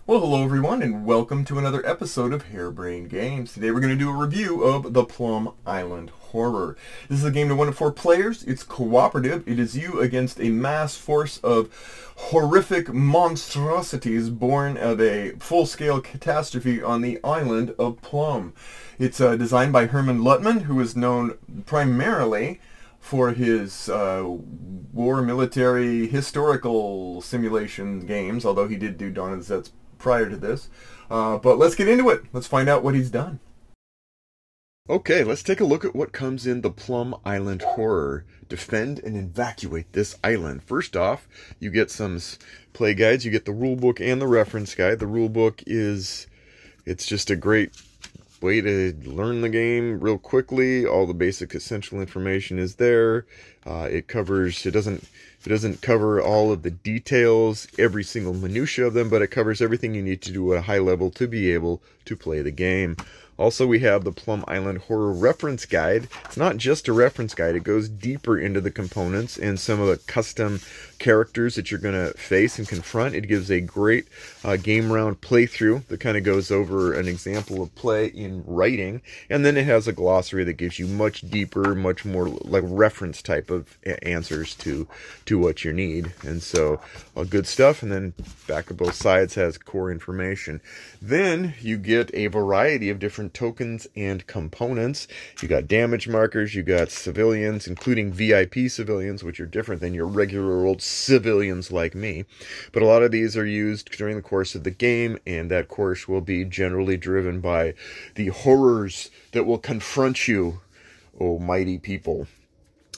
Well, hello everyone, and welcome to another episode of Harebrained Games. Today we're going to do a review of the Plum Island Horror. This is a game to 1 to 4 players. It's cooperative. It is you against a mass force of horrific monstrosities born of a full-scale catastrophe on the island of Plum. It's designed by Hermann Luttmann, who is known primarily for his war, military, historical simulation games, although he did do Dawn of the Zeds prior to this. But let's get into it. Let's find out what he's done. Okay, let's take a look at what comes in the Plum Island Horror. Defend and evacuate this island. First off, you get some play guides. You get the rulebook and the reference guide. The rulebook it's just a great way to learn the game real quickly. All the basic essential information is there. It doesn't cover all of the details, every single minutia of them, but it covers everything you need to do at a high level to be able to play the game. Also, we have the Plum Island Horror Reference Guide. It's not just a reference guide. It goes deeper into the components and some of the custom characters that you're going to face and confront. It gives a great game round playthrough that kind of goes over an example of play in writing. And then it has a glossary that gives you much deeper, much more like reference type of answers to what you need. And so, good stuff. And then back of both sides has core information. Then you get a variety of different tokens and components. You got damage markers, you got civilians, including VIP civilians, which are different than your regular old civilians like me. But a lot of these are used during the course of the game, and that course will be generally driven by the horrors that will confront you, oh mighty people.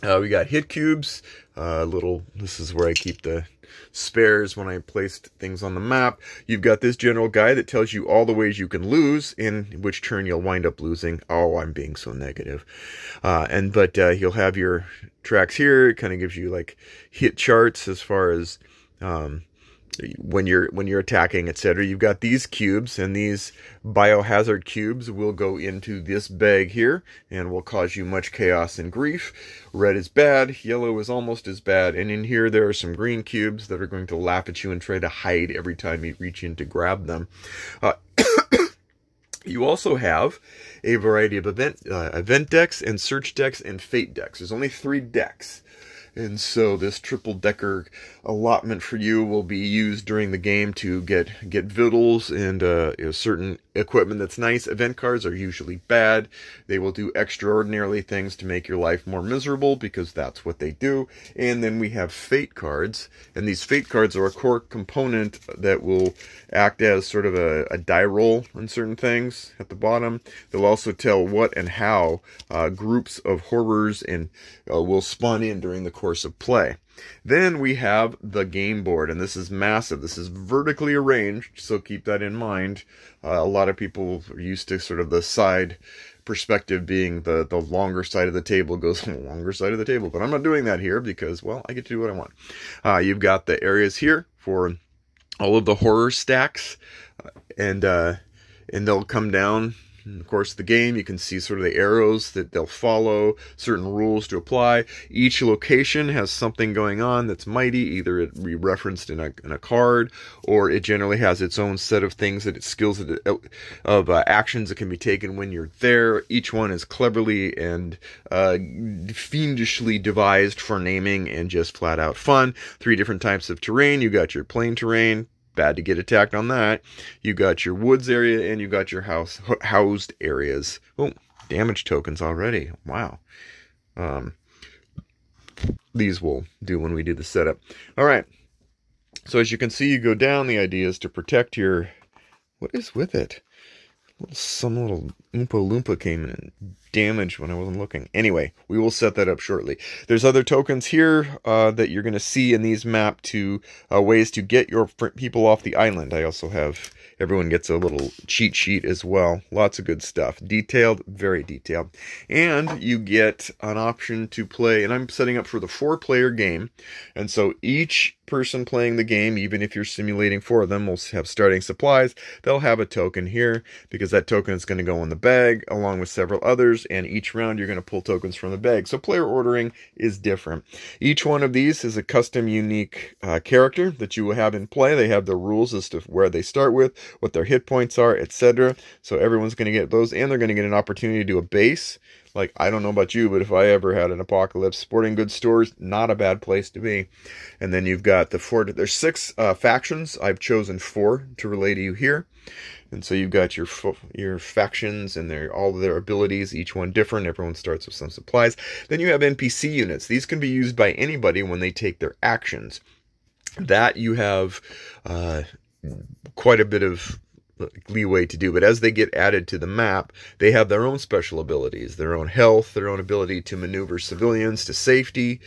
We got hit cubes, this is where I keep the spares when I placed things on the map. You've got this general guide that tells you all the ways you can lose, in which turn you'll wind up losing. Oh, I'm being so negative. But you'll have your tracks here. It kind of gives you like hit charts as far as when you're attacking, etc. You've got these cubes, and these biohazard cubes will go into this bag here and will cause you much chaos and grief. Red is bad, yellow is almost as bad, and in here there are some green cubes that are going to laugh at you and try to hide every time you reach in to grab them. You also have a variety of event decks and search decks and fate decks. There's only 3 decks. And so this triple-decker allotment for you will be used during the game to get victuals and certain equipment that's nice. Event cards are usually bad. They will do extraordinarily things to make your life more miserable, because that's what they do. And then we have fate cards. And these fate cards are a core component that will act as sort of a die roll on certain things at the bottom. They'll also tell what and how groups of horrors and will spawn in during the course of play. Then we have the game board, and this is massive. This is vertically arranged, so keep that in mind. A lot of people are used to sort of the side perspective being the longer side of the table goes on the longer side of the table, but I'm not doing that here because, well, I get to do what I want. You've got the areas here for all of the horror stacks, and they'll come down. In the course of the game, you can see sort of the arrows that they'll follow, certain rules to apply. Each location has something going on that's mighty. Either it be referenced in a card, or it generally has its own set of things that its skills of actions that can be taken when you're there. Each one is cleverly and fiendishly devised for naming and just flat out fun. 3 different types of terrain. You got your plain terrain. Bad to get attacked on that. You got your woods area, and you got your housed areas. Oh, damage tokens already. Wow. These will do when we do the setup. All right. So as you can see, you go down. The idea is to protect your... What is with it? Some little Oompa Loompa came in and damaged when I wasn't looking. Anyway, we will set that up shortly. There's other tokens here that you're going to see in these map to ways to get your people off the island. I also have, everyone gets a little cheat sheet as well. Lots of good stuff. Detailed, very detailed. And you get an option to play, and I'm setting up for the 4-player game. And so each person playing the game, even if you're simulating 4 of them, will have starting supplies. They'll have a token here, because that token is going to go in the bag along with several others, and each round you're going to pull tokens from the bag. So player ordering is different. Each one of these is a custom unique character that you will have in play. They have the rules as to where they start with, what their hit points are, etc. So everyone's going to get those, and they're going to get an opportunity to do a base. Like, I don't know about you, but if I ever had an apocalypse, sporting goods stores, not a bad place to be. And then you've got the four, there's 6 factions. I've chosen 4 to relay to you here. And so you've got your factions and all of their abilities, each one different. Everyone starts with some supplies. Then you have NPC units. These can be used by anybody when they take their actions. That you have quite a bit of leeway to do, but as they get added to the map, they have their own special abilities, their own health, their own ability to maneuver civilians to safety,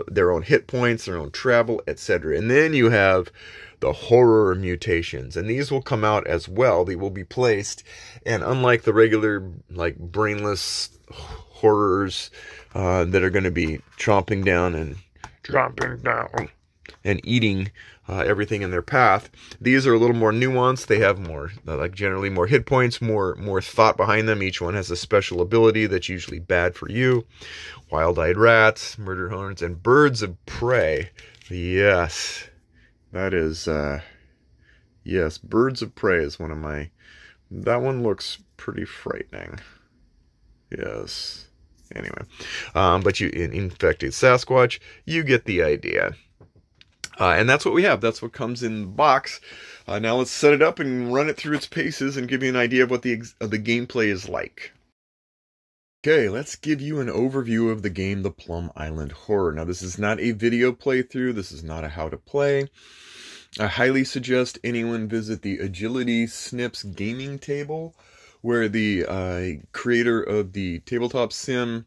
their own hit points, their own travel, etc. And then you have the horror mutations, and these will come out as well. They will be placed, and unlike the regular, like, brainless horrors that are going to be chomping down and eating everything in their path, these are a little more nuanced. They have more, like, generally more hit points, more thought behind them. Each one has a special ability that's usually bad for you. Wild-eyed rats, murder hornets, and birds of prey. Yes, that is, yes, birds of prey is one of my, that one looks pretty frightening. Yes. Anyway, but you, in infected Sasquatch, you get the idea. And that's what we have. That's what comes in the box. Now let's set it up and run it through its paces and give you an idea of what the gameplay is like. Okay, let's give you an overview of the game, The Plum Island Horror. Now, this is not a video playthrough. This is not a how to play. I highly suggest anyone visit the Agility Snips gaming table, where the creator of the tabletop sim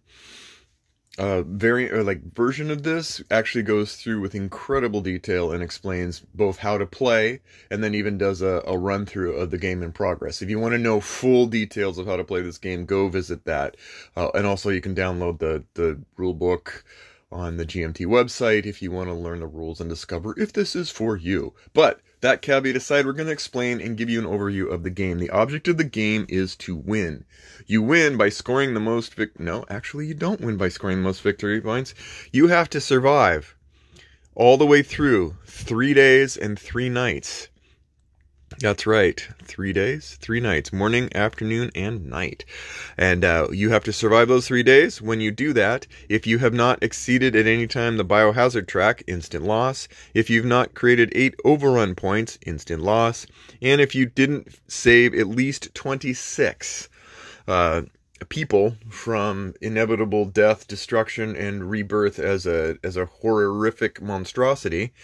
version of this actually goes through with incredible detail and explains both how to play, and then even does a run through of the game in progress. If you want to know full details of how to play this game, go visit that. And also you can download the rule book on the GMT website if you want to learn the rules and discover if this is for you. But that caveat aside, we're going to explain and give you an overview of the game. The object of the game is to win. You win by scoring the most no, actually you don't win by scoring the most victory points. You have to survive all the way through 3 days and 3 nights. That's right, 3 days, 3 nights, morning, afternoon, and night. And you have to survive those 3 days. When you do that, if you have not exceeded at any time the biohazard track, instant loss. If you've not created 8 overrun points, instant loss. And if you didn't save at least 26 people from inevitable death, destruction, and rebirth as a horrific monstrosity,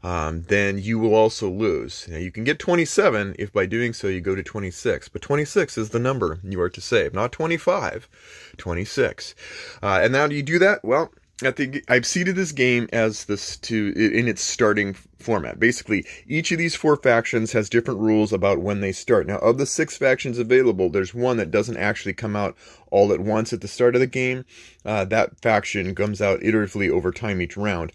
then you will also lose. Now, you can get 27 if by doing so you go to 26, but 26 is the number you are to save, not 25, 26. And how do you do that? Well, I've seeded this game as in its starting format. Basically, each of these 4 factions has different rules about when they start. Now, of the 6 factions available, there's one that doesn't actually come out all at once at the start of the game. That faction comes out iteratively over time each round.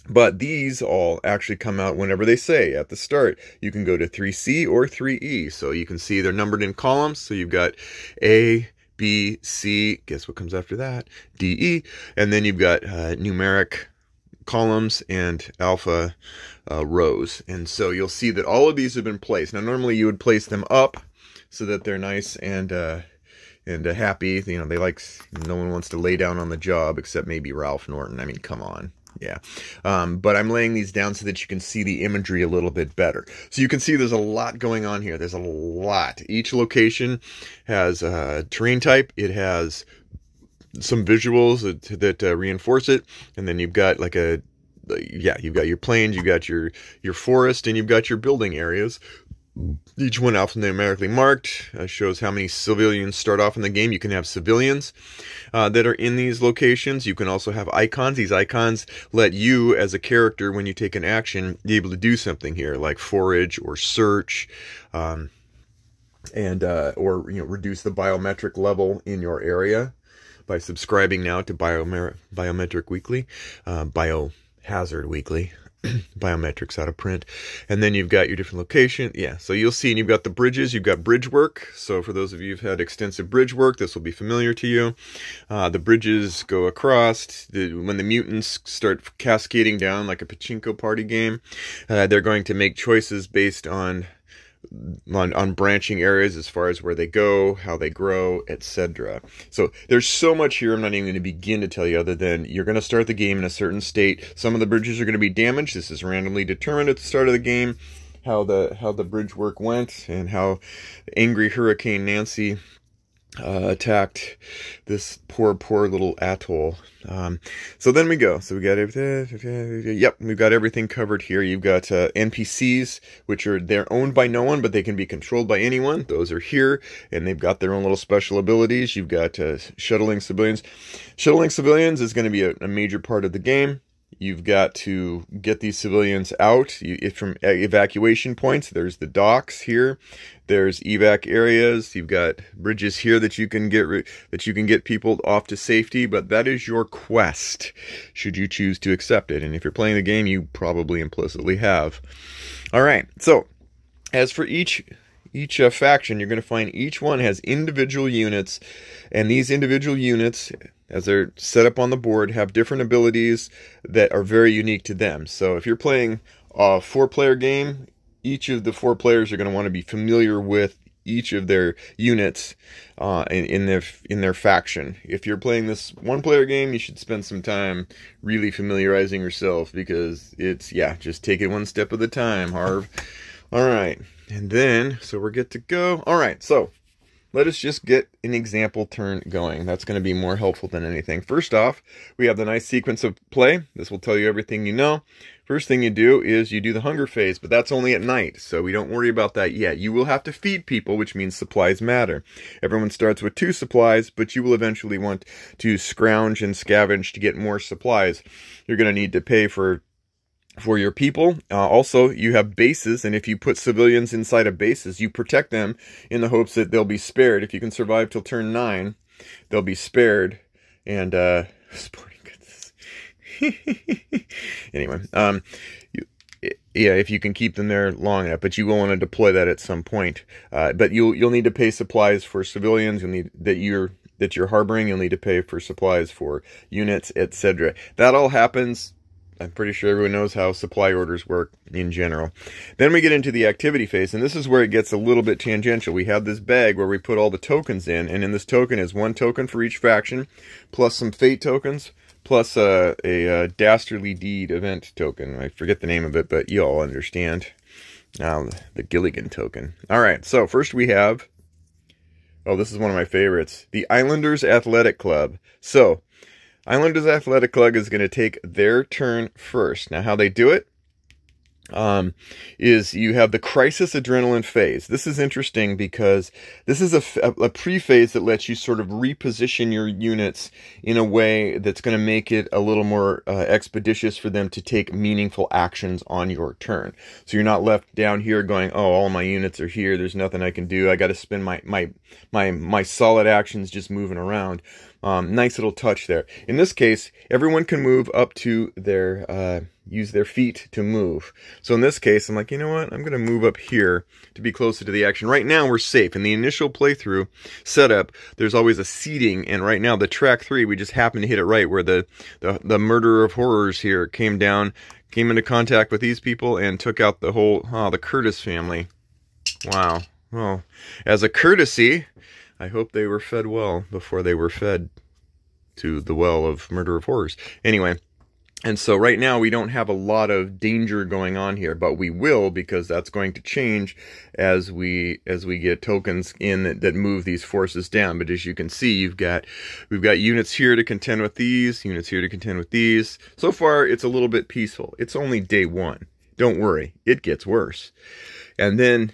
But these all actually come out whenever they say at the start. You can go to 3C or 3E. So you can see they're numbered in columns. So you've got A, B, C, guess what comes after that? D, E, and then you've got numeric columns and alpha rows. And so you'll see that all of these have been placed. Now, normally you would place them up so that they're nice and happy. You know, no one wants to lay down on the job except maybe Ralph Norton. I mean, come on. Yeah. But I'm laying these down so that you can see the imagery a little bit better. So you can see there's a lot going on here. There's a lot. Each location has a terrain type. It has some visuals that reinforce it. And then you've got you've got your plains, you've got your forest, and you've got your building areas. Each one alphanumerically marked shows how many civilians start off in the game. You can have civilians that are in these locations. You can also have icons. These icons let you, as a character, when you take an action, be able to do something here, like forage or search, or reduce the biometric level in your area by subscribing now to Biometric Weekly, Biohazard Weekly. biometrics out of print. And then you've got your different location. Yeah, so you'll see, and you've got the bridges, you've got bridge work. So for those of you who've had extensive bridge work, this will be familiar to you. The bridges go across. When the mutants start cascading down like a pachinko party game, they're going to make choices based on branching areas as far as where they go, how they grow, etc. So there's so much here I'm not even going to begin to tell you, other than you're going to start the game in a certain state. Some of the bridges are going to be damaged. This is randomly determined at the start of the game, how the bridge work went, and how angry Hurricane Nancy attacked this poor little atoll. So then we go. So we got everything. Yep, we've got everything covered here. You've got NPCs, which they're owned by no one, but they can be controlled by anyone. Those are here, and they've got their own little special abilities. You've got shuttling civilians. Shuttling civilians is going to be a major part of the game. You've got to get these civilians out from evacuation points. There's the docks here. There's evac areas. You've got bridges here that you can get people off to safety. But that is your quest, should you choose to accept it. And if you're playing the game, you probably implicitly have. All right. So as for each faction, you're going to find each one has individual units, and these individual units, as they're set up on the board, have different abilities that are very unique to them. So if you're playing a 4-player game, each of the 4 players are going to want to be familiar with each of their units in their faction. If you're playing this 1-player game, you should spend some time really familiarizing yourself, because it's, yeah, just take it one step at a time, Harv. All right, and then, so we're good to go. All right, so let us just get an example turn going. That's going to be more helpful than anything. First off, we have the nice sequence of play. This will tell you everything you know. First thing you do is you do the hunger phase, but that's only at night, so we don't worry about that yet. You will have to feed people, which means supplies matter. Everyone starts with 2 supplies, but you will eventually want to scrounge and scavenge to get more supplies. You're going to need to pay for your people. Also, you have bases, and if you put civilians inside of bases, you protect them in the hopes that they'll be spared. If you can survive till turn 9, they'll be spared. And sporting goods. Anyway, yeah, if you can keep them there long enough, but you will want to deploy that at some point. But you'll need to pay supplies for civilians. You'll need that you're harboring. You'll need to pay for supplies for units, etc. That all happens. I'm pretty sure everyone knows how supply orders work in general. Then we get into the activity phase, and this is where it gets a little bit tangential. We have this bag where we put all the tokens in, and in this token is 1 token for each faction, plus some fate tokens, plus a dastardly deed event token. I forget the name of it, but you all understand. The Gilligan token. All right, so first we have, oh, this is one of my favorites, the Islanders Athletic Club. So Islanders Athletic Club is going to take their turn first. Now, how they do it is you have the crisis adrenaline phase. This is interesting because this is a pre-phase that lets you sort of reposition your units in a way that's going to make it a little more expeditious for them to take meaningful actions on your turn. So you're not left down here going, oh, all my units are here, there's nothing I can do, I got to spend my solid actions just moving around. Nice little touch there. In this case, everyone can move up to their, use their feet to move. So in this case, I'm like, you know what? I'm going to move up here to be closer to the action. Right now, we're safe. In the initial playthrough setup, there's always a seeding. And right now, the track 3, we just happened to hit it right where the murderer of horrors here came into contact with these people and took out the whole, the Curtis family. Wow. Well, as a courtesy, I hope they were fed well before they were fed to the well of murder of horrors. Anyway, and so right now we don't have a lot of danger going on here, but we will, because that's going to change as we get tokens in that move these forces down. But as you can see, we've got units here to contend with these, units here to contend with these. So far, it's a little bit peaceful. It's only day 1. Don't worry, it gets worse. And then,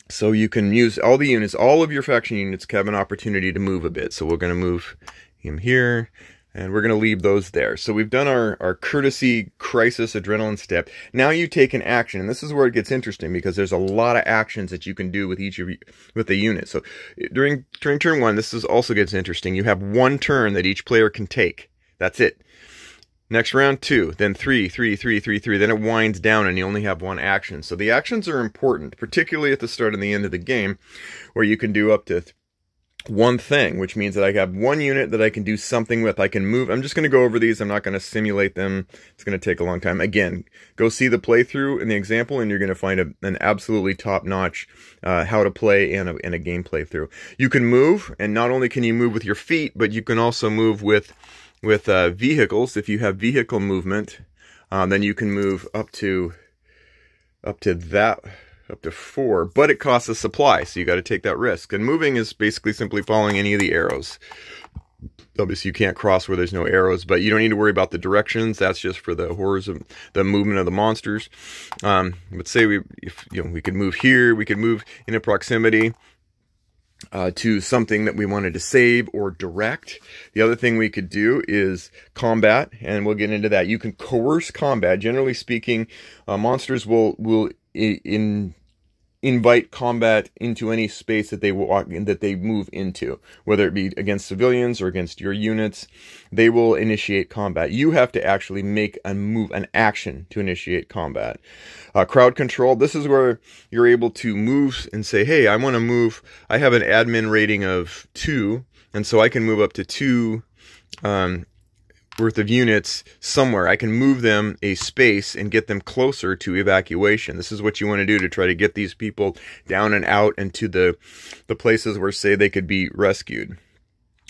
so you can use all the units, all of your faction units have an opportunity to move a bit. So we're going to move him here, and we're going to leave those there. So we've done our courtesy crisis adrenaline step. Now you take an action, and this is where it gets interesting, because there's a lot of actions that you can do with each of you, with the unit. So during turn 1, this also gets interesting. You have 1 turn that each player can take. That's it. Next round 2, then 3, 3, 3, 3, 3. Then it winds down and you only have 1 action. So the actions are important, particularly at the start and the end of the game, where you can do up to 1 thing, which means that I have 1 unit that I can do something with. I can move. I'm just going to go over these. I'm not going to simulate them. It's going to take a long time. Again, go see the playthrough and the example, and you're going to find an absolutely top-notch how to play and a game playthrough. You can move, and not only can you move with your feet, but you can also move with vehicles. If you have vehicle movement, then you can move up to 4, but it costs a supply, so you got to take that risk. And moving is basically simply following any of the arrows. Obviously, you can't cross where there's no arrows, but you don't need to worry about the directions. That's just for the horrors of the movement of the monsters. Let's say we could move here, we could move in a proximity to something that we wanted to save or direct. The other thing we could do is combat, and we'll get into that. You can coerce combat. Generally speaking, monsters will invite combat into any space that they move into, whether it be against civilians or against your units. They will initiate combat. You have to actually make an action to initiate combat. Crowd control. This is where you're able to move and say, hey, I want to move. I have an admin rating of 2, and so I can move up to 2 worth of units somewhere. I can move them a space and get them closer to evacuation. This is what you want to do to try to get these people down and out and to the places where, say, they could be rescued.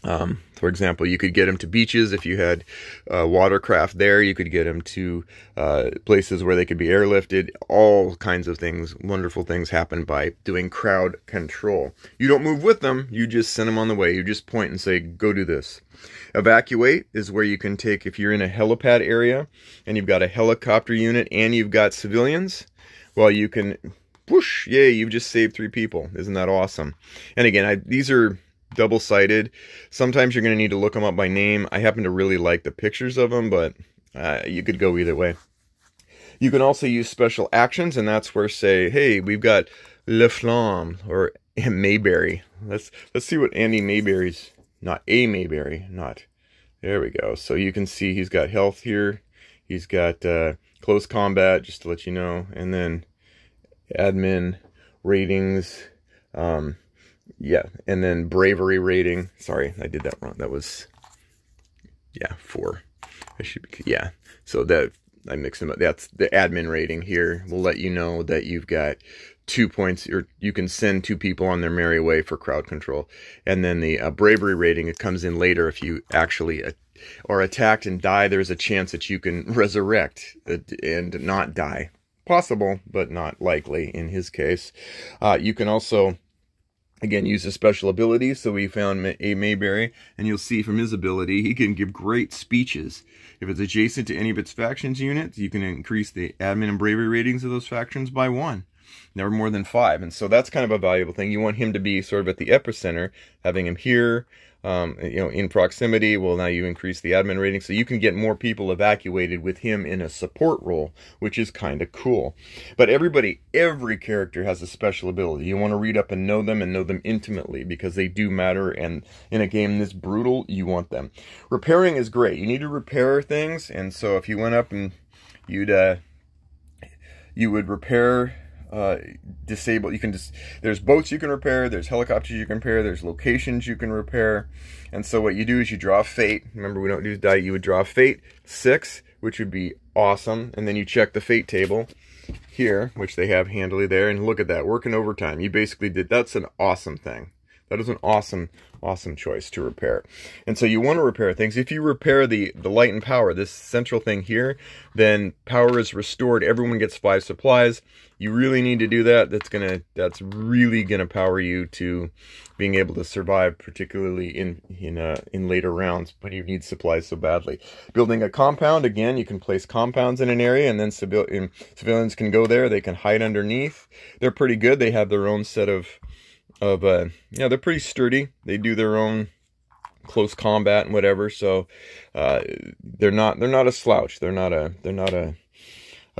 For example, you could get them to beaches if you had watercraft there. You could get them to places where they could be airlifted. All kinds of things, wonderful things happen by doing crowd control. You don't move with them, you just send them on the way. You just point and say, go do this. Evacuate is where you can take, if you're in a helipad area and you've got a helicopter unit and you've got civilians, well, you can, whoosh, yay, you've just saved 3 people. Isn't that awesome? And again, these are double-sided. Sometimes you're going to need to look them up by name. I happen to really like the pictures of them, but you could go either way. You can also use special actions, and that's where, say, hey, we've got Le Plum or Mayberry. Let's see what Andy Mayberry's, not a Mayberry, not. There we go. So you can see he's got health here. He's got close combat, just to let you know, and then admin ratings. Yeah, and then bravery rating. Sorry, I did that wrong. That was, yeah, 4. I should be, yeah. So that, I mixed them up. That's the admin rating here. Will let you know that you've got 2 points, or you can send 2 people on their merry way for crowd control. And then the bravery rating, it comes in later. If you actually are attacked and die, there's a chance that you can resurrect and not die. Possible, but not likely in his case. You can also, again, use a special ability. So we found a Mayberry, and you'll see from his ability, he can give great speeches. If it's adjacent to any of its factions units, you can increase the admin and bravery ratings of those factions by 1. Never more than 5. And so that's kind of a valuable thing. You want him to be sort of at the epicenter, having him here, in proximity. Well, now you increase the admin rating, so you can get more people evacuated with him in a support role, which is kind of cool. But every character has a special ability. You want to read up and know them intimately, because they do matter, and in a game this brutal, you want them. Repairing is great. You need to repair things, and so if you went up and you would repair, disable, you can just, there's boats you can repair, there's helicopters you can repair, there's locations you can repair. And so what you do is you draw fate. Remember, we don't do die. You would draw fate 6, which would be awesome, and then you check the fate table here, which they have handily there, and look at that, working overtime. You basically did, that's an awesome thing. That is an awesome choice to repair. And so you want to repair things. If you repair the light and power, this central thing here, then power is restored. Everyone gets 5 supplies. You really need to do that. That's really gonna power you to being able to survive, particularly in later rounds when you need supplies so badly. Building a compound, again, you can place compounds in an area, and then civilians can go there. They can hide underneath. They're pretty good. They have their own set of they're pretty sturdy. They do their own close combat and whatever, so they're not a slouch. They're not a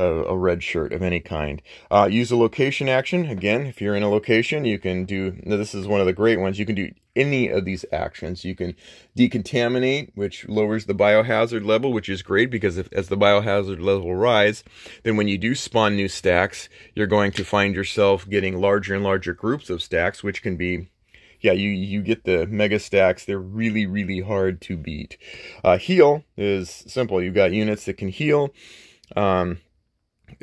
a red shirt of any kind. Use a location action. Again, if you're in a location, you can do, this is one of the great ones, you can do any of these actions. You can decontaminate, which lowers the biohazard level, which is great because as the biohazard level rise, then when you do spawn new stacks, you're going to find yourself getting larger and larger groups of stacks, which can be, yeah, you get the mega stacks. They're really, really hard to beat. Heal is simple. You've got units that can heal.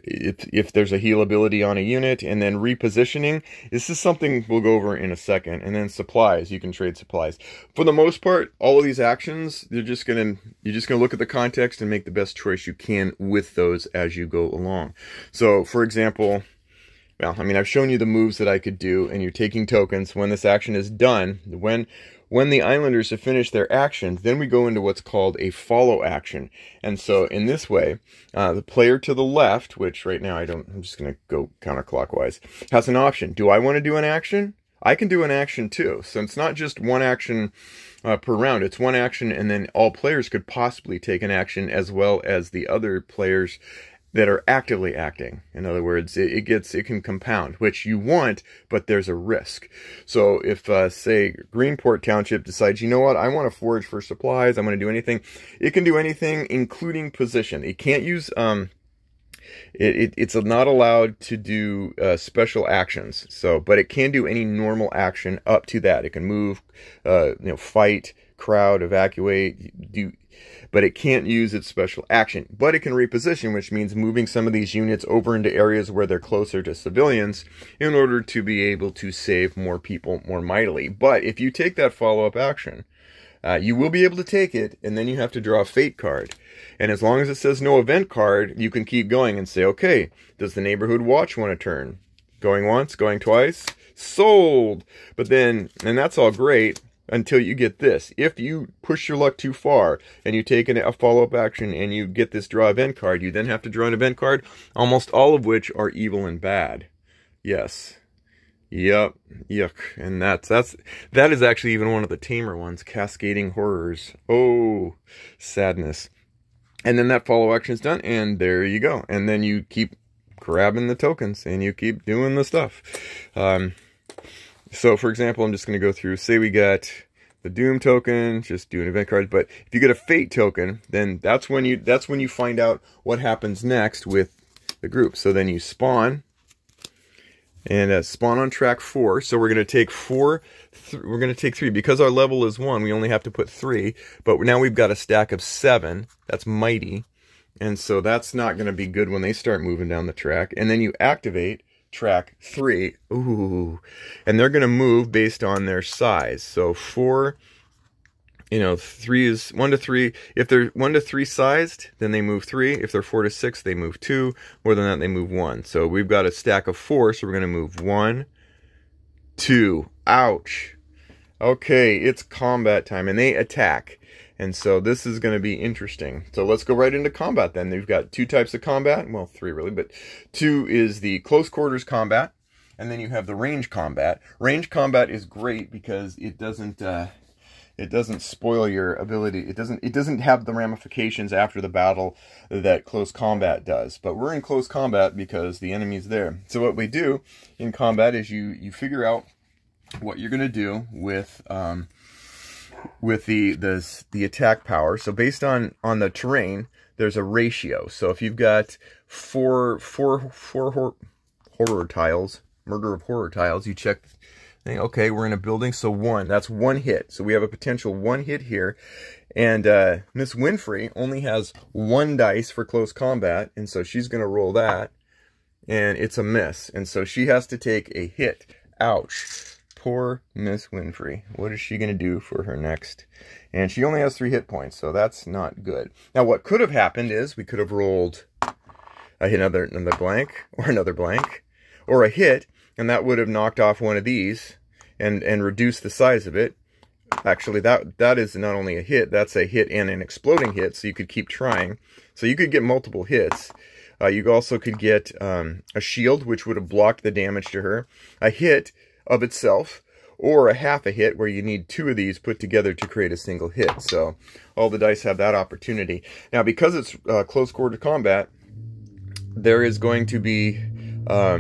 If there's a heal ability on a unit, and then repositioning, this is something we'll go over in a second. And then supplies, you can trade supplies. For the most part, all of these actions, you're just gonna look at the context and make the best choice you can with those as you go along. So, for example, well, I mean, I've shown you the moves that I could do, and you're taking tokens. When this action is done, when the Islanders have finished their actions, then we go into what's called a follow action. And so in this way, the player to the left, which right now I'm just going to go counterclockwise, has an option. Do I want to do an action? I can do an action too. So it's not just one action per round. It's one action, and then all players could possibly take an action as well as the other players that are actively acting. In other words, it can compound, which you want, but there's a risk. So if, say, Greenport Township decides, you know what, I want to forage for supplies, I'm going to do anything, it can do anything, including position. It can't use, it's not allowed to do special actions. So, but it can do any normal action up to that. It can move, fight, crowd, evacuate, but it can't use its special action. But it can reposition, which means moving some of these units over into areas where they're closer to civilians in order to be able to save more people more mightily. But if you take that follow-up action, you will be able to take it, and then you have to draw a fate card. And as long as it says no event card, you can keep going and say, okay, does the neighborhood watch want to turn? Going once, going twice, sold. But then, and that's all great, until you get this. If you push your luck too far and you take a follow-up action and you get this draw event card, you then have to draw an event card, almost all of which are evil and bad. Yes. Yep. Yuck. And that is actually even one of the tamer ones, cascading horrors. Oh, sadness. And then that follow action is done, and there you go. And then you keep grabbing the tokens and you keep doing the stuff. So, for example, I'm just going to go through, say we got the Doom token, just do an event card, but if you get a Fate token, then that's when you find out what happens next with the group. So then you spawn, and spawn on track 4. So we're going to take we're going to take 3. Because our level is 1, we only have to put 3, but now we've got a stack of 7. That's mighty, and so that's not going to be good when they start moving down the track. And then you activate track 3. Ooh. And they're going to move based on their size. So 4, 3 is 1 to 3. If they're 1 to 3 sized, then they move 3. If they're 4 to 6, they move 2. More than that, they move 1. So we've got a stack of 4, so we're going to move 1, 2. Ouch. Okay, it's combat time, and they attack. And so this is going to be interesting. So let's go right into combat then. They've got 2 types of combat. Well, 3 really, but 2 is the close quarters combat. And then you have the range combat. Range combat is great because it doesn't spoil your ability. It doesn't have the ramifications after the battle that close combat does. But we're in close combat because the enemy's there. So what we do in combat is you figure out what you're going to do with the attack power. So based on the terrain, there's a ratio. So if you've got four horror tiles, murder of horror tiles, you check, okay, we're in a building, so 1, that's 1 hit. So we have a potential 1 hit here. And Miss Winfrey only has 1 dice for close combat, and so she's going to roll that, and it's a miss. And so she has to take a hit. Ouch. Poor Miss Winfrey. What is she going to do for her next? And she only has 3 hit points, so that's not good. Now, what could have happened is we could have rolled another blank, or another blank, or a hit, and that would have knocked off one of these and reduced the size of it. Actually, that is not only a hit, that's a hit and an exploding hit, so you could keep trying. So you could get multiple hits. You also could get a shield, which would have blocked the damage to her. A hit of itself, or a half a hit where you need 2 of these put together to create a single hit. So all the dice have that opportunity. Now, because it's close quarter combat, there is going to be a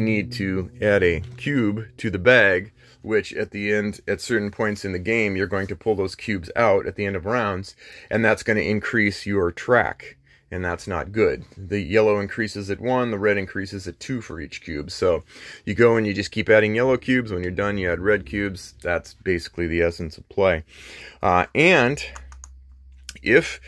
need to add a cube to the bag, which at the end, at certain points in the game, you're going to pull those cubes out at the end of rounds, and that's going to increase your track, and that's not good. The yellow increases at 1, the red increases at 2 for each cube. So you go and you just keep adding yellow cubes. When you're done, you add red cubes. That's basically the essence of play. And if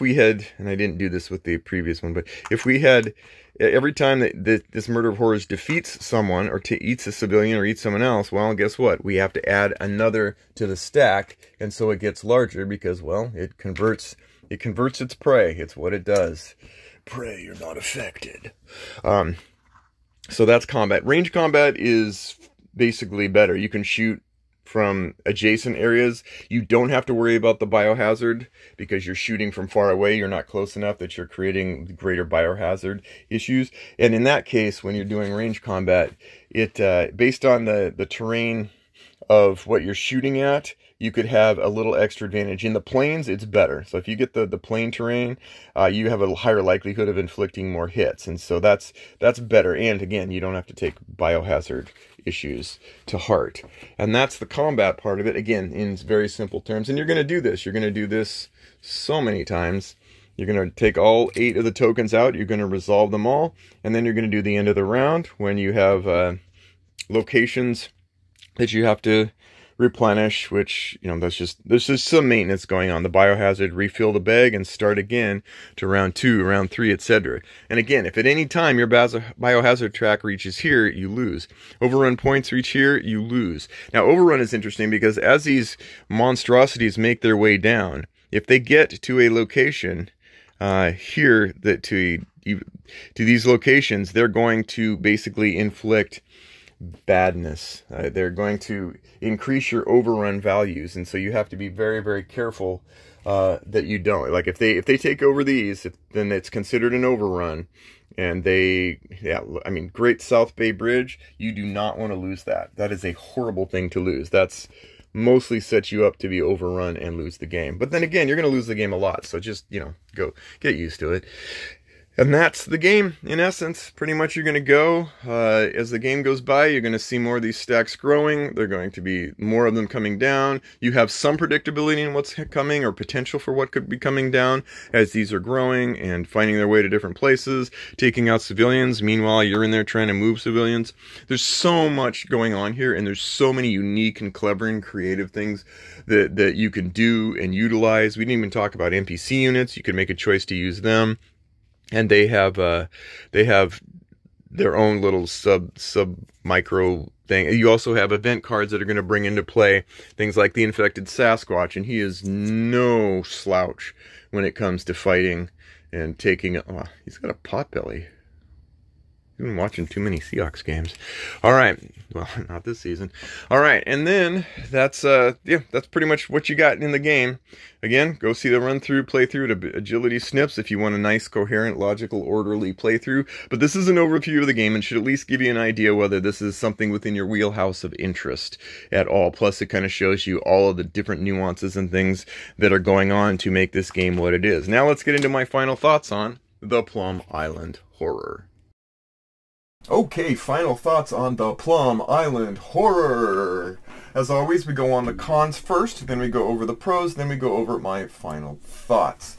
we had, and I didn't do this with the previous one, but if we had, every time that this Murder of Horrors defeats someone, or eats a civilian, or eats someone else, well, guess what? We have to add another to the stack, and so it gets larger because, well, it converts its prey. It's what it does. Prey, you're not affected. So that's combat. Range combat is basically better. You can shoot from adjacent areas. You don't have to worry about the biohazard because you're shooting from far away. You're not close enough that you're creating greater biohazard issues. And in that case, when you're doing range combat, it based on the terrain of what you're shooting at, you could have a little extra advantage. In the plains, it's better. So if you get the plain terrain, you have a higher likelihood of inflicting more hits. And so that's better. And again, you don't have to take biohazard issues to heart. And that's the combat part of it, again, in very simple terms. And you're going to do this. You're going to do this so many times. You're going to take all 8 of the tokens out. You're going to resolve them all. And then you're going to do the end of the round when you have locations that you have to replenish, which, you know, there's just some maintenance going on. The biohazard, refill the bag, and start again to round 2, round 3, etc. And again, if at any time your biohazard track reaches here, you lose. Overrun points reach here, you lose. Now, overrun is interesting because as these monstrosities make their way down, if they get to a location here, that to these locations, they're going to basically inflict badness. They're going to increase your overrun values, and so you have to be very, very careful that you don't. Like if they take over these, then it's considered an overrun. And I mean, Great South Bay Bridge, you do not want to lose that. That is a horrible thing to lose. That's mostly sets you up to be overrun and lose the game. But then again, you're going to lose the game a lot, so just, you know, go get used to it. And that's the game, in essence. Pretty much you're going to go. As the game goes by, you're going to see more of these stacks growing. There are going to be more of them coming down. You have some predictability in what's coming, or potential for what could be coming down as these are growing and finding their way to different places, taking out civilians. Meanwhile, you're in there trying to move civilians. There's so much going on here, and there's so many unique and clever and creative things that you can do and utilize. We didn't even talk about NPC units. You could make a choice to use them. And they have their own little sub micro thing. You also have event cards that are going to bring into play things like the infected Sasquatch, and he is no slouch when it comes to fighting and taking. Oh, he's got a potbelly. You've been watching too many Seahawks games. All right. Well, not this season. All right. And then that's pretty much what you got in the game. Again, go see the run-through, playthrough to Agility Snips if you want a nice, coherent, logical, orderly playthrough. But this is an overview of the game and should at least give you an idea whether this is something within your wheelhouse of interest at all. Plus, it kind of shows you all of the different nuances and things that are going on to make this game what it is. Now let's get into my final thoughts on the Plum Island Horror. Okay, final thoughts on the Plum Island Horror. As always, we go on the cons first, then we go over the pros, then we go over my final thoughts.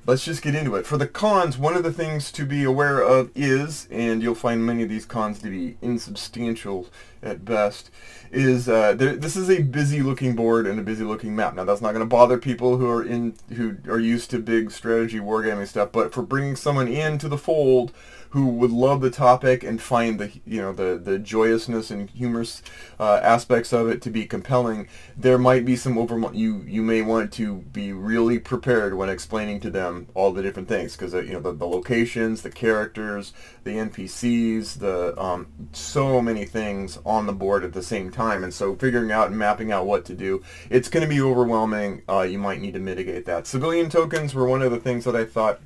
Let's just get into it. For the cons, one of the things to be aware of is, and you'll find many of these cons to be insubstantial at best, is this is a busy-looking board and a busy-looking map. Now, that's not going to bother people who are used to big strategy wargaming stuff, but for bringing someone into the fold who would love the topic and find the joyousness and humorous aspects of it to be compelling, there might be some you may want to be really prepared when explaining to them all the different things, because the locations, the characters, the NPCs, the so many things on the board at the same time, and so figuring out and mapping out what to do, it's going to be overwhelming. You might need to mitigate that. Civilian tokens were one of the things that I thought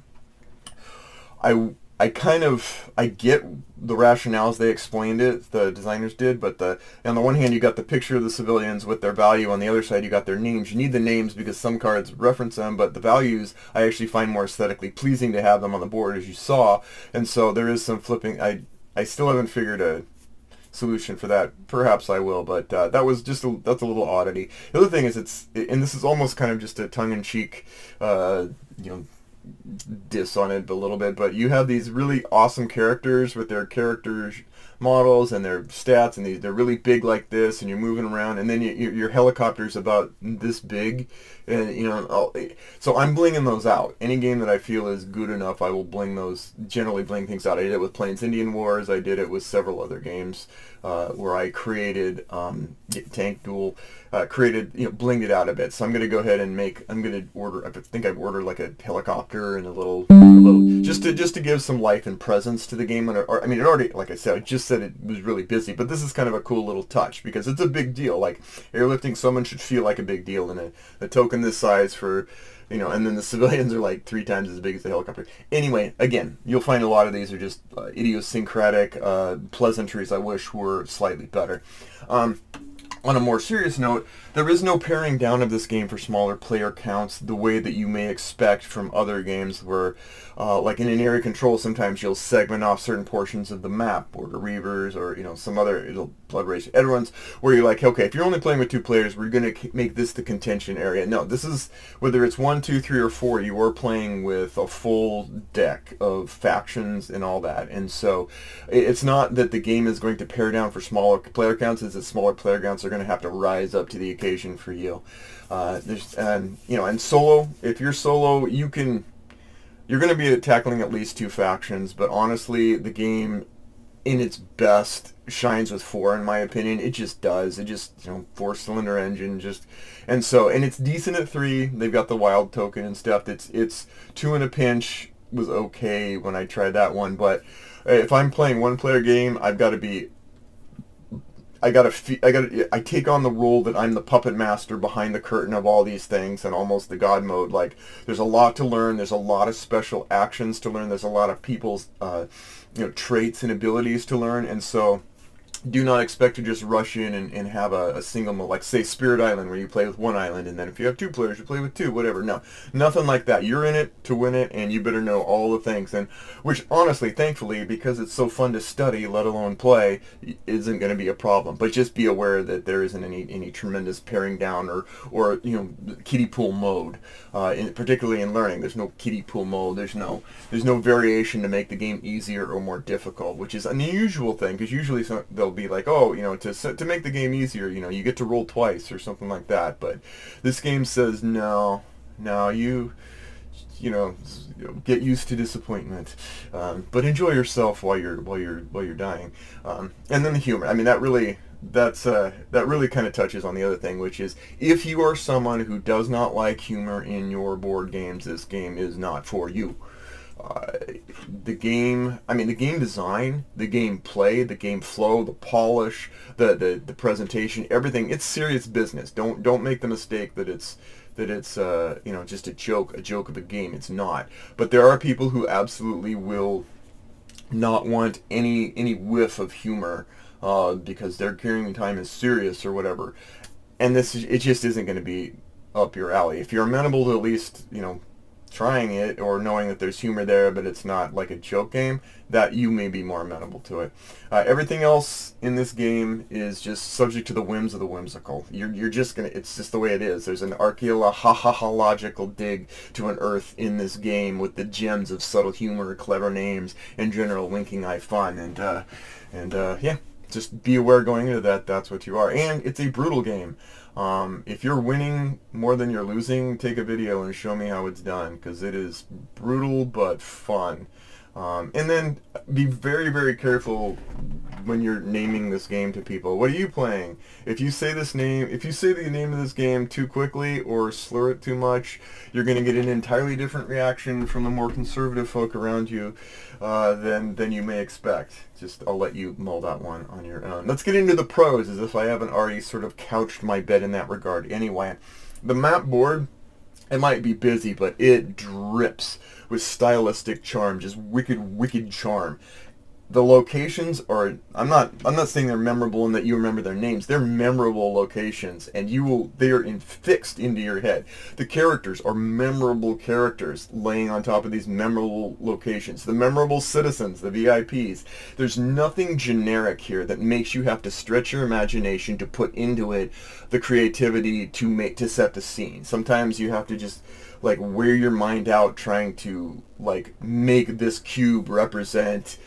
I get the rationales they explained it, the designers did, but on the one hand you got the picture of the civilians with their value, on the other side you got their names. You need the names because some cards reference them, but the values I actually find more aesthetically pleasing to have them on the board, as you saw, and so there is some flipping. I still haven't figured a solution for that. Perhaps I will, but that was just that's a little oddity. The other thing is and this is almost kind of just a tongue-in-cheek, you know, diss on it a little bit, but you have these really awesome characters with their character models and their stats, and they're really big like this, and you're moving around, and then your helicopter's about this big, and you know, so I'm blinging those out. Any game that I feel is good enough, I will generally bling things out. I did it with Plains Indian Wars. I did it with several other games where I created Tank Duel, blinged it out a bit. So I'm going to go ahead and I think I've ordered like a helicopter and a little just to give some life and presence to the game. I mean, it already, like I said, I just said it was really busy, but this is kind of a cool little touch because it's a big deal. Like airlifting, someone should feel like a big deal, and a token this size for, you know, and then the civilians are like 3 times as big as the helicopter. Anyway, again, you'll find a lot of these are just idiosyncratic pleasantries I wish were slightly better. On a more serious note, there is no paring down of this game for smaller player counts the way that you may expect from other games where, like in an area control, sometimes you'll segment off certain portions of the map, Border Reavers, or, you know, some other Blood Rage everyone's, where you're like, okay, if you're only playing with 2 players, we're going to make this the contention area. No, this is, whether it's 1, 2, 3, or 4, you are playing with a full deck of factions and all that. And so it's not that the game is going to pare down for smaller player counts, it's that smaller player counts are going to have to rise up to the occasion for you. And solo, if you're solo, you're going to be tackling at least 2 factions, but honestly, the game in its best shines with 4, in my opinion. It just does. It just, 4-cylinder engine, and it's decent at 3. They've got the wild token and stuff. It's 2 in a pinch was okay when I tried that one, but if I'm playing 1-player game, I take on the role that I'm the puppet master behind the curtain of all these things, and almost the god mode. Like, there's a lot to learn. There's a lot of special actions to learn. There's a lot of people's, traits and abilities to learn. And so do not expect to just rush in and have a single mode, like say Spirit Island, where you play with 1 island, and then if you have 2 players, you play with 2, whatever. No, nothing like that. You're in it to win it, and you better know all the things. And which, honestly, thankfully, because it's so fun to study, let alone play, isn't going to be a problem. But just be aware that there isn't any tremendous paring down or kiddie pool mode. Particularly in learning, there's no kiddie pool mode. There's no variation to make the game easier or more difficult, which is an unusual thing, because usually they'll be like, to make the game easier, you get to roll twice or something like that. But this game says no, you get used to disappointment, but enjoy yourself while you're dying. And then the humor. I mean, that really kind of touches on the other thing, which is, if you are someone who does not like humor in your board games, this game is not for you. The game design, the game play, the game flow, the polish, the presentation, everything, it's serious business. Don't make the mistake that it's just a joke of a game. It's not. But there are people who absolutely will not want any whiff of humor because their carrying time is serious or whatever. And it just isn't going to be up your alley. If you're amenable to at least, trying it, or knowing that there's humor there but it's not like a joke game, that you may be more amenable to it. Everything else in this game is just subject to the whims of the whimsical. You're just gonna, it's just the way it is. There's an archaeological dig to an Earth in this game with the gems of subtle humor, clever names, and general winking eye fun. And yeah, just be aware going into that, that's what you are. And it's a brutal game. If you're winning more than you're losing, take a video and show me how it's done, because it is brutal but fun. And then be very, very careful when you're naming this game to people. What are you playing? If you say the name of this game too quickly or slur it too much, you're going to get an entirely different reaction from the more conservative folk around you than you may expect. I'll let you mull that one on your own. Let's get into the pros, as if I haven't already sort of couched my bet in that regard. Anyway, the map board It might be busy, but it drips with stylistic charm, just wicked, wicked charm. The locations are, I'm not saying they're memorable and that you remember their names. They're memorable locations, and they are fixed into your head. The characters are memorable characters laying on top of these memorable locations. The memorable citizens, the VIPs. There's nothing generic here that makes you have to stretch your imagination to put into it the creativity to set the scene. Sometimes you have to just like wear your mind out trying to like make this cube represent,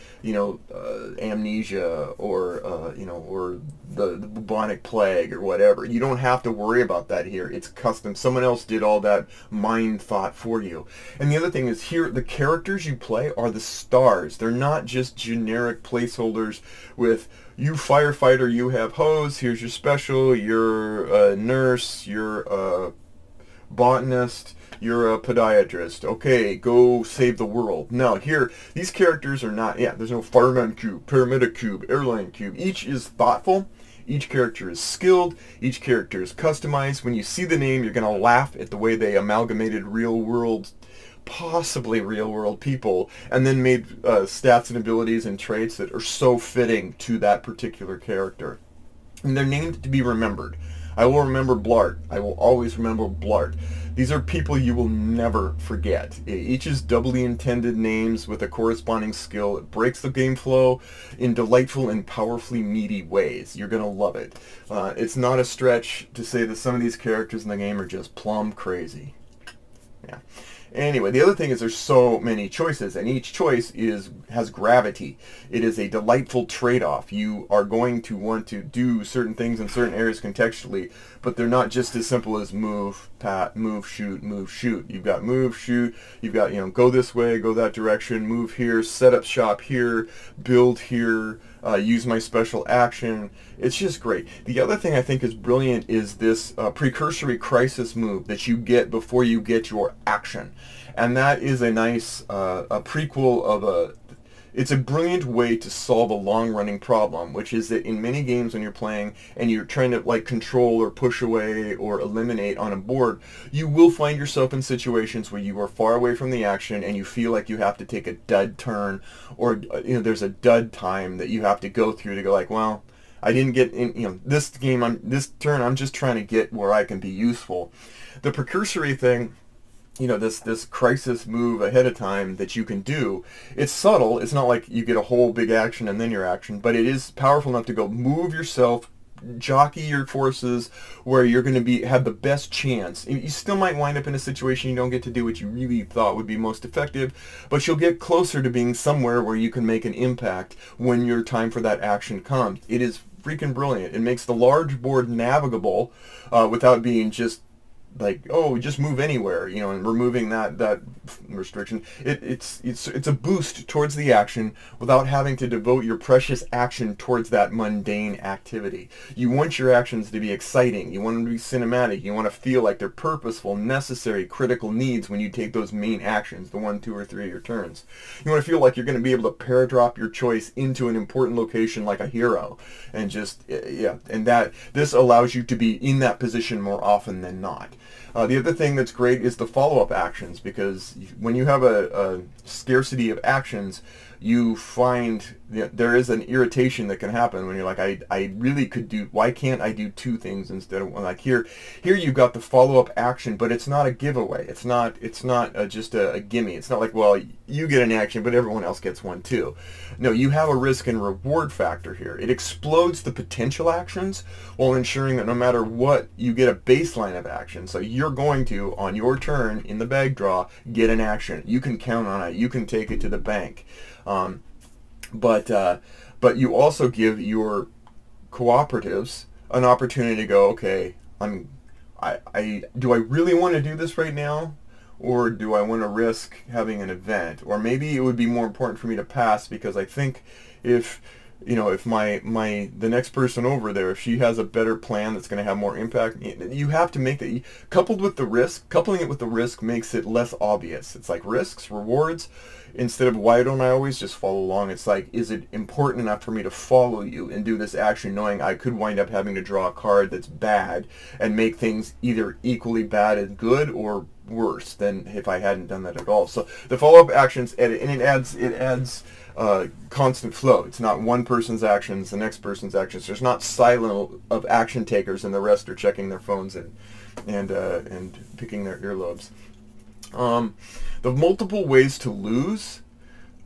amnesia or or the bubonic plague or whatever. You don't have to worry about that here. It's custom. Someone else did all that mind thought for you. And the other thing is here, the characters you play are the stars. They're not just generic placeholders with you firefighter, you have hose, here's your special, you're a nurse, you're a botanist, you're a podiatrist. Okay, go save the world. No, here, these characters are not, there's no fireman cube, paramedic cube, airline cube. Each is thoughtful. Each character is skilled. Each character is customized. When you see the name, you're going to laugh at the way they amalgamated real world, possibly real world people, and then made stats and abilities and traits that are so fitting to that particular character. And they're named to be remembered. I will remember Blart. I will always remember Blart. These are people you will never forget. Each is doubly intended names with a corresponding skill. It breaks the game flow in delightful and powerfully meaty ways. You're going to love it. It's not a stretch to say that some of these characters in the game are just plumb crazy. Yeah. Anyway, the other thing is there's so many choices, and each choice has gravity. It is a delightful trade-off. You are going to want to do certain things in certain areas contextually, but they're not just as simple as move, pat, move, shoot, move, shoot. You've got move, shoot, you've got, go this way, go that direction, move here, set up shop here, build here, use my special action. It's just great. The other thing I think is brilliant is this precursory crisis move that you get before you get your action. And that is a nice a prequel of it's a brilliant way to solve a long-running problem, which is that in many games when you're playing and you're trying to like control or push away or eliminate on a board, you will find yourself in situations where you are far away from the action and you feel like you have to take a dud turn, or there's a dud time that you have to go through to go like, well, I didn't get in, this turn I'm just trying to get where I can be useful. The precursory thing, this crisis move ahead of time that you can do, it's subtle. It's not like you get a whole big action and then your action, but it is powerful enough to go move yourself, jockey your forces where you're going to have the best chance. You still might wind up in a situation you don't get to do what you really thought would be most effective, but you'll get closer to being somewhere where you can make an impact when your time for that action comes. It is freaking brilliant. It makes the large board navigable without being just like, oh, just move anywhere, and removing that restriction. It's a boost towards the action without having to devote your precious action towards that mundane activity. You want your actions to be exciting. You want them to be cinematic. You want to feel like they're purposeful, necessary, critical needs when you take those main actions, the 1, 2, or 3 of your turns. You want to feel like you're going to be able to paradrop your choice into an important location like a hero, and this allows you to be in that position more often than not. The other thing that's great is the follow-up actions, because when you have a scarcity of actions, you find there is an irritation that can happen when you're like, I really could do, why can't I do 2 things instead of one? Like here you've got the follow-up action, but it's not a giveaway. It's not just a gimme. It's not like, well, you get an action, but everyone else gets one too. No, you have a risk and reward factor here. It explodes the potential actions while ensuring that no matter what, you get a baseline of action. So you're going to, on your turn in the bag draw, get an action. You can count on it. You can take it to the bank. But you also give your cooperatives an opportunity to go, okay, do I really want to do this right now? Or do I want to risk having an event? Or maybe it would be more important for me to pass because I think if the next person over there, if she has a better plan that's going to have more impact, you have to make that, coupling it with the risk makes it less obvious. It's like risks, rewards. instead of why don't I always just follow along, it's like, is it important enough for me to follow you and do this action knowing I could wind up having to draw a card that's bad and make things either equally bad and good or worse than if I hadn't done that at all. So the follow-up actions, and it adds constant flow. It's not one person's actions, the next person's actions. There's not silo of action takers and the rest are checking their phones and picking their earlobes. The multiple ways to lose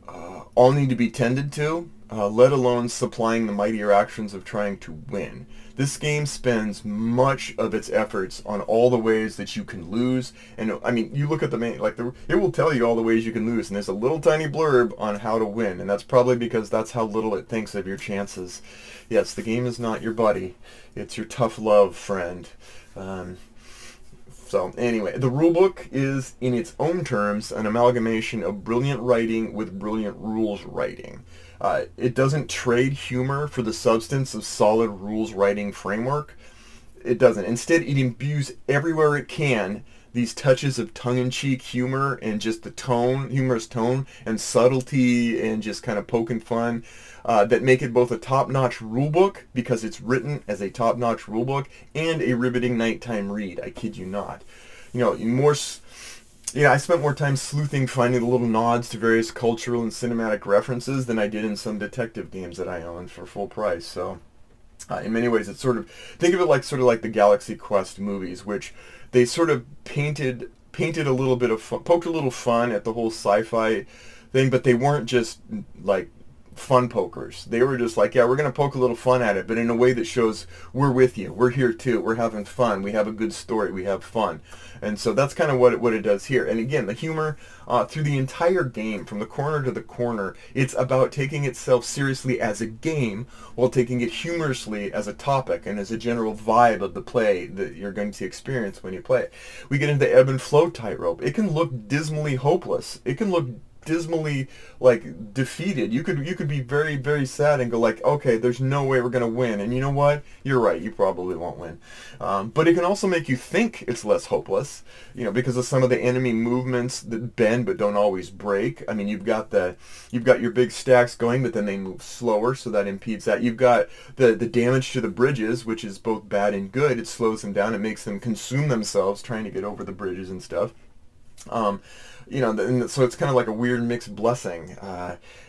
all need to be tended to, let alone supplying the mightier actions of trying to win. This game spends much of its efforts on all the ways that you can lose, and I mean, you look at the main, like it will tell you all the ways you can lose, and there's a little tiny blurb on how to win, and that's probably because that's how little it thinks of your chances. Yes, the game is not your buddy; it's your tough love friend. So anyway, the rulebook is, in its own terms, an amalgamation of brilliant writing with brilliant rules writing. It doesn't trade humor for the substance of solid rules writing framework. It doesn't. Instead, it imbues everywhere it can these touches of tongue-in-cheek humor and just the tone, humorous tone, and subtlety and just kind of poking fun that make it both a top-notch rulebook, because it's written as a top-notch rulebook, and a riveting nighttime read. I kid you not. You know, I spent more time sleuthing, finding the little nods to various cultural and cinematic references than I did in some detective games that I own for full price. So, in many ways, it's sort of, think of it like the Galaxy Quest movies, which they sort of painted a little bit of fun, poked a little fun at the whole sci-fi thing, but they weren't just like fun pokers. They were just like, yeah, we're going to poke a little fun at it, but in a way that shows we're with you. We're here too. We're having fun. We have a good story. We have fun. And so that's kind of what it does here. And again, the humor through the entire game, from the corner to the corner, it's about taking itself seriously as a game while taking it humorously as a topic and as a general vibe of the play that you're going to experience when you play it. We get into the ebb and flow tightrope. It can look dismally hopeless. It can look dismally like defeated. You could be very, very sad and go like, okay, there's no way we're gonna win, and you know what, you're right, you probably won't win. But it can also make you think it's less hopeless, because of some of the enemy movements that bend but don't always break. I mean, you've got your big stacks going, but then they move slower, so that impedes that. You've got the damage to the bridges, which is both bad and good. It slows them down. It makes them consume themselves trying to get over the bridges and stuff. So it's kind of like a weird mixed blessing.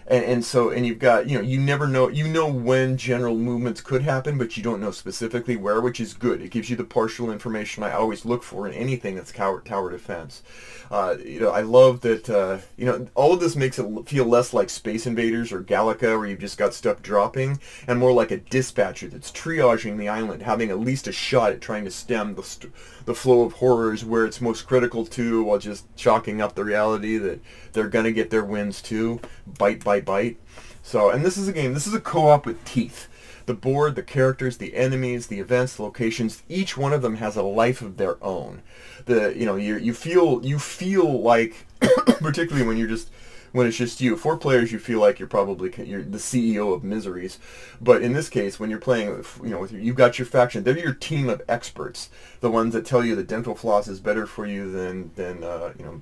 And you've got, you never know, when general movements could happen, but you don't know specifically where, which is good. It gives you the partial information I always look for in anything that's tower defense. I love that, all of this makes it feel less like Space Invaders or Galaga, where you've just got stuff dropping, and more like a dispatcher that's triaging the island, having at least a shot at trying to stem the flow of horrors where it's most critical to, while just chalking up the reality that they're going to get their wins too, bite by bite. So, and this is a co-op with teeth. The board, the characters, the enemies, the events, the locations, each one of them has a life of their own. You feel like, particularly when it's just you. 4 players, you feel like you're the CEO of miseries. But in this case, when you're playing, you've got your faction. They're your team of experts, the ones that tell you that dental floss is better for you than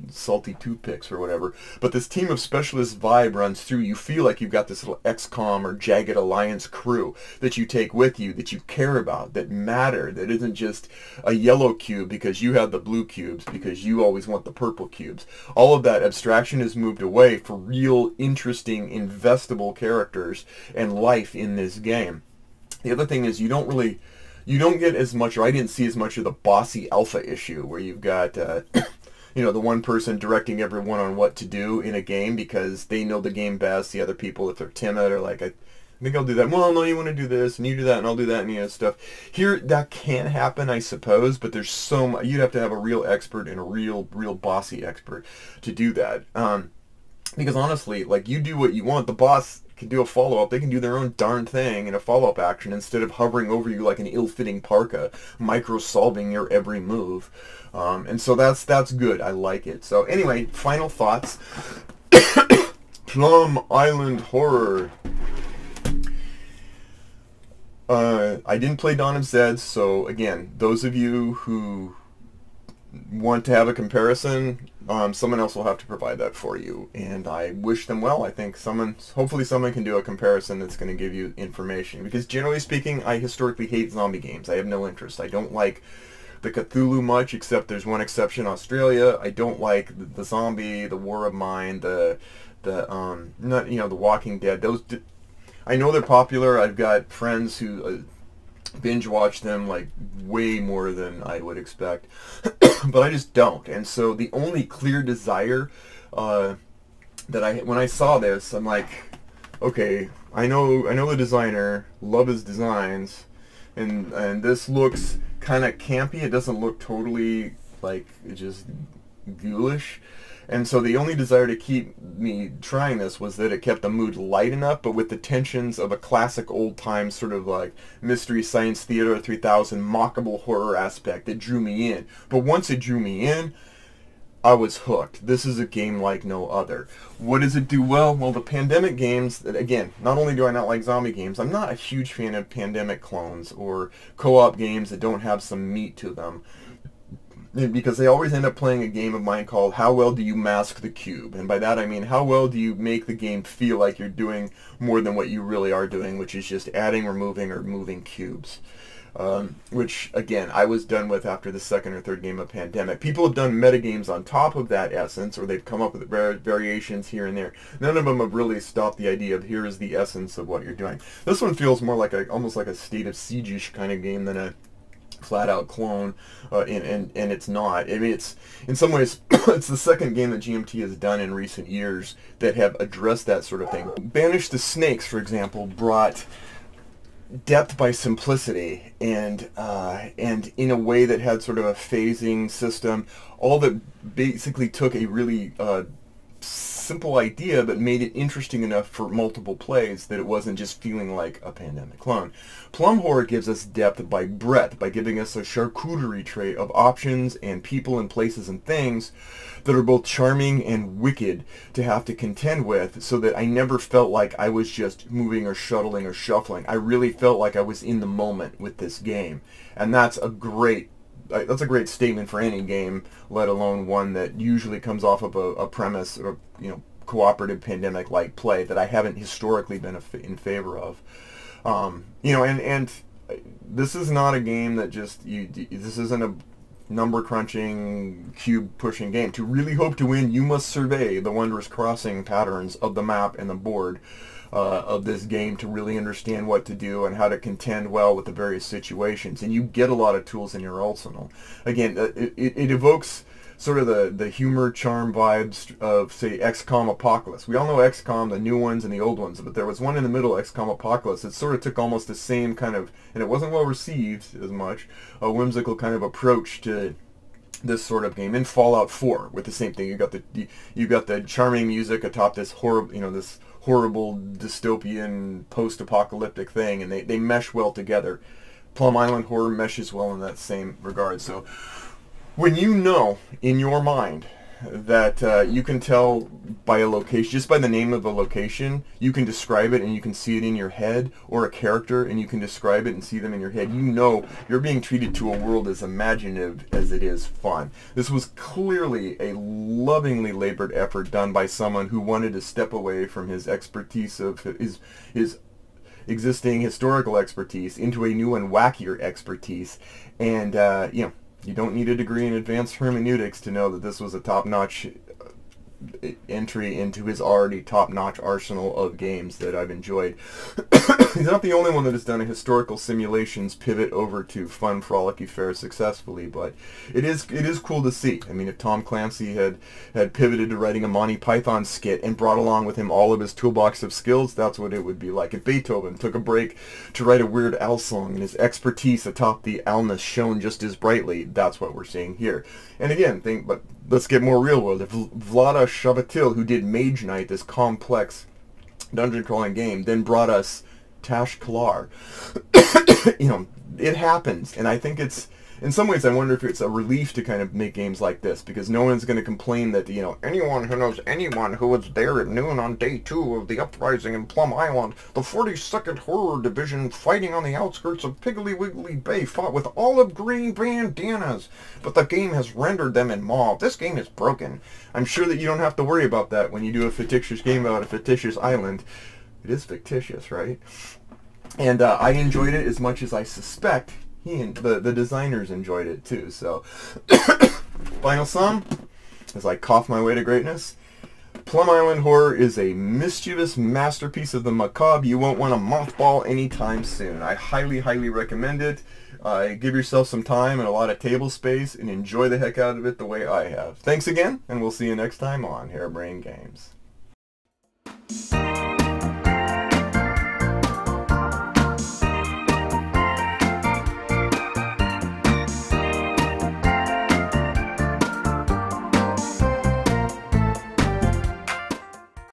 salty toothpicks or whatever. But this team of specialist vibe runs through. You feel like you've got this little XCOM or Jagged Alliance crew that you take with you, that you care about, that matter, that isn't just a yellow cube because you have the blue cubes, because you always want the purple cubes. All of that abstraction is moved away for real, interesting, investable characters and life in this game. The other thing is you don't get as much, or I didn't see as much of the bossy alpha issue where you've got the one person directing everyone on what to do in a game because they know the game best. The other people, if they're timid, are like, I think I'll do that. Well, no, you want to do this, and you do that, and I'll do that, and stuff. Here, that can happen, I suppose, but there's so much. You'd have to have a real expert and a real bossy expert to do that. Because honestly, like, you do what you want. The boss can do a follow-up. They can do their own darn thing in a follow-up action instead of hovering over you like an ill-fitting parka, micro-solving your every move. And so that's good. I like it. So anyway, final thoughts. Plum Island Horror. I didn't play Dawn of Zed, so again, those of you who want to have a comparison, someone else will have to provide that for you, and I wish them well. I think hopefully someone can do a comparison that's going to give you information, because generally speaking, I historically hate zombie games. I have no interest. I don't like the Cthulhu much, except there's one exception, Australia. I don't like the zombie, the War of Mine, the not, you know, the Walking Dead. Those, I know they're popular. I've got friends who binge watch them like way more than I would expect, but I just don't. And so the only clear desire that when I saw this, I'm like, okay, I know the designer, love his designs, and this looks kind of campy. It doesn't look totally like just ghoulish. And so the only desire to keep me trying this was that it kept the mood light enough, but with the tensions of a classic old-time sort of like Mystery Science Theater 3000 mockable horror aspect that drew me in. But once it drew me in, I was hooked. This is a game like no other. What does it do well? Well, the pandemic games, again, not only do I not like zombie games, I'm not a huge fan of pandemic clones or co-op games that don't have some meat to them, because they always end up playing a game of mine called How Well Do You Mask the Cube? And by that I mean, how well do you make the game feel like you're doing more than what you really are doing, which is just adding, removing, or moving cubes. Which, again, I was done with after the second or third game of Pandemic. People have done metagames on top of that essence, or they've come up with variations here and there. None of them have really stopped the idea of here is the essence of what you're doing. This one feels more like almost like a State of Siege-ish kind of game than a flat-out clone, and it's not. I mean, it's in some ways it's the second game that GMT has done in recent years that have addressed that sort of thing. Banish the Snakes, for example, brought depth by simplicity, and in a way that had sort of a phasing system, all that basically took a really simple idea but made it interesting enough for multiple plays that it wasn't just feeling like a Pandemic clone. Plum Horror gives us depth by breadth, by giving us a charcuterie tray of options and people and places and things that are both charming and wicked to have to contend with, so that I never felt like I was just moving or shuttling or shuffling. I really felt like I was in the moment with this game, and that's a great statement for any game, let alone one that usually comes off of a premise or, you know, cooperative pandemic-like play that I haven't historically been in favor of. You know, and this is not a game that just this isn't a number crunching, cube pushing game. To really hope to win, you must survey the wondrous crossing patterns of the map and the board of this game to really understand what to do and how to contend well with the various situations. And you get a lot of tools in your arsenal. Again, it evokes sort of the humor, charm vibes of, say, XCOM Apocalypse. We all know XCOM, the new ones and the old ones, but there was one in the middle, XCOM Apocalypse, that sort of took almost the same kind of, and it wasn't well received as much, a whimsical kind of approach to this sort of game. In Fallout 4 with the same thing. You got the charming music atop this horrible, you know, this horrible dystopian post-apocalyptic thing, and they mesh well together. Plum Island Horror meshes well in that same regard. So when you know in your mind that you can tell by a location, just by the name of a location, you can describe it and you can see it in your head, or a character and you can describe it and see them in your head, you know you're being treated to a world as imaginative as it is fun. This was clearly a lovingly labored effort done by someone who wanted to step away from his expertise of his existing historical expertise into a new and wackier expertise. And you know, you don't need a degree in advanced hermeneutics to know that this was a top-notch entry into his already top-notch arsenal of games that I've enjoyed. He's not the only one that has done a historical simulations pivot over to fun, frolicky fare successfully, but it is cool to see. I mean, if Tom Clancy had pivoted to writing a Monty Python skit and brought along with him all of his toolbox of skills, that's what it would be like. If Beethoven took a break to write a Weird Al song and his expertise atop the Alness shone just as brightly, that's what we're seeing here. And again, but let's get more real world. If Vlada Chavatil, who did Mage Knight, this complex dungeon crawling game, then brought us Tash Kalar, you know, it happens. And I think it's in some ways, I wonder if it's a relief to kind of make games like this, because no one's going to complain that, you know, anyone who knows anyone who was there at noon on day 2 of the uprising in Plum Island, the 42nd Horror Division fighting on the outskirts of Piggly Wiggly Bay fought with olive green bandanas, but the game has rendered them in mauve. This game is broken. I'm sure that you don't have to worry about that when you do a fictitious game about a fictitious island. It is fictitious, right? And I enjoyed it as much as I suspect the designers enjoyed it too. So, final sum, as I cough my way to greatness, Plum Island Horror is a mischievous masterpiece of the macabre you won't want to mothball anytime soon. I highly, highly recommend it. Give yourself some time and a lot of table space and enjoy the heck out of it the way I have. Thanks again, and we'll see you next time on Harebrained Games.